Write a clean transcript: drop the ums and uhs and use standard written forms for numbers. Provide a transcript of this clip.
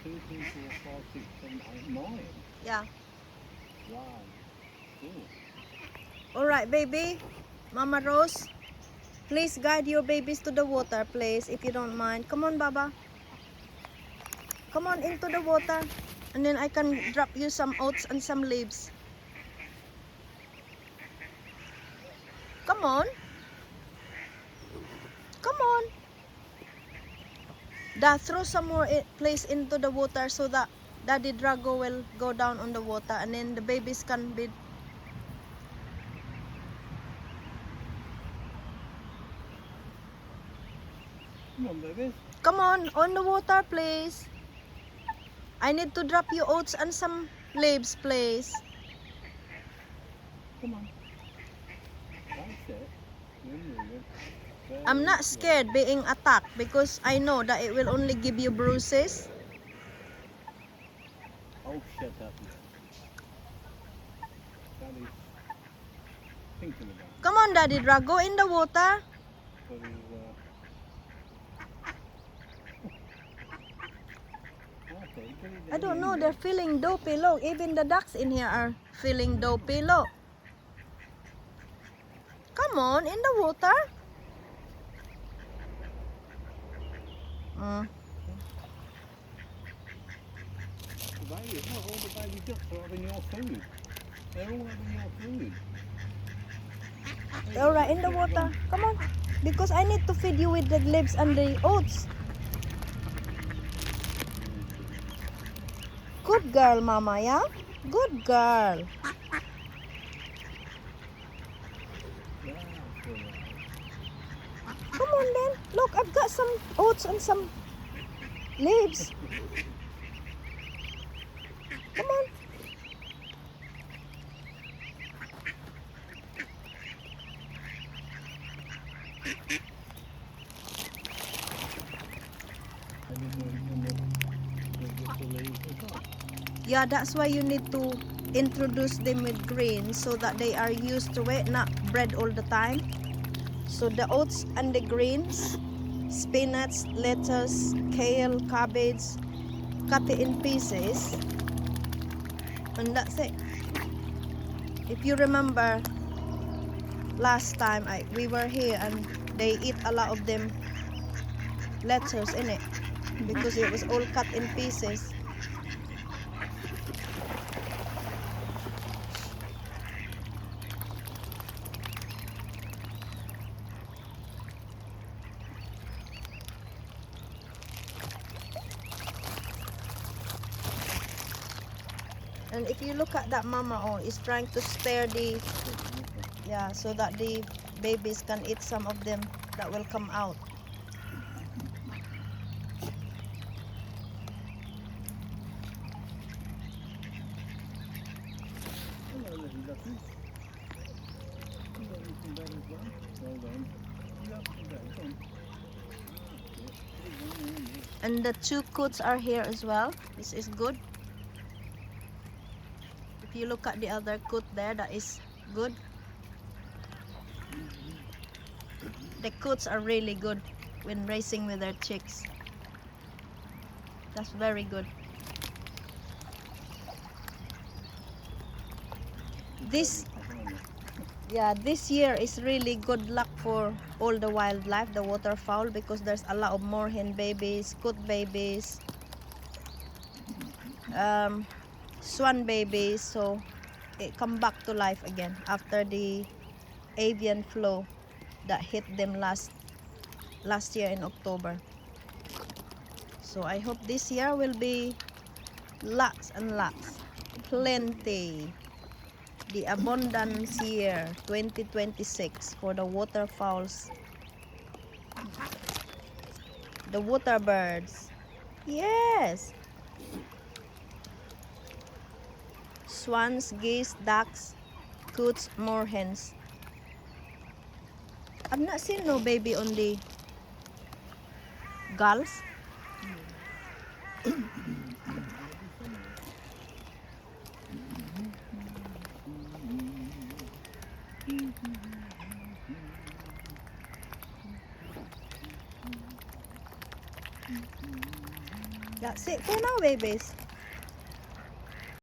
2, 3, 4, 5, 6, 7, 8, 9. Yeah. Wow. Cool. Alright, baby. Mama Rose, please guide your babies to the water, please, if you don't mind. Come on, Baba. Come on into the water. And then I can drop you some oats and some leaves. Come on. Come on. Dad, throw some more place into the water so that Daddy Drago will go down on the water and then the babies can be... Come on, babies. Come on the water, please. I need to drop you oats and some leaves, please. Come on. That's it. You're moving. I'm not scared being attacked because I know that it will only give you bruises. Oh, shut up. Daddy's thinking about it. Come on, Daddy Drago, in the water. But he's, okay, get it I don't in know, there. they're feeling dopey. Look, even the ducks in here are feeling dopey. Look. Come on, in the water. The baby, no, all the baby ducks are having your food. They're all having your food. All right, in the water. Come on. Because I need to feed you with the leaves and the oats. Good girl, Mama, yeah? Good girl. Come on then. Look, I've got some oats and some leaves. Come on. Yeah, that's why you need to introduce them with green so that they are used to it, not bread all the time. So the oats and the greens, spinach, lettuce, kale, cabbage, cut it in pieces, and that's it. If you remember last time we were here and they eat a lot of them lettuce in it because it was all cut in pieces. And if you look at that mama, oh, is trying to stir the, yeah, so that the babies can eat some of them that will come out. Hello, little ducky. You got some bread as well? Well done. You got some bread, come on. And the two coats are here as well. This is good. If you look at the other coat there, that is good. The coats are really good when racing with their chicks. That's very good. This year is really good luck for all the wildlife, the waterfowl, because there's a lot of more hen babies, coot babies, swan babies, so it come back to life again after the avian flu that hit them last year in October. So I hope this year will be lots and lots, plenty. The abundance year 2026 for the waterfowls, the water birds. Yes, swans, geese, ducks, coots, moorhens. I've not seen no baby on the gulls. That's it for now, babies.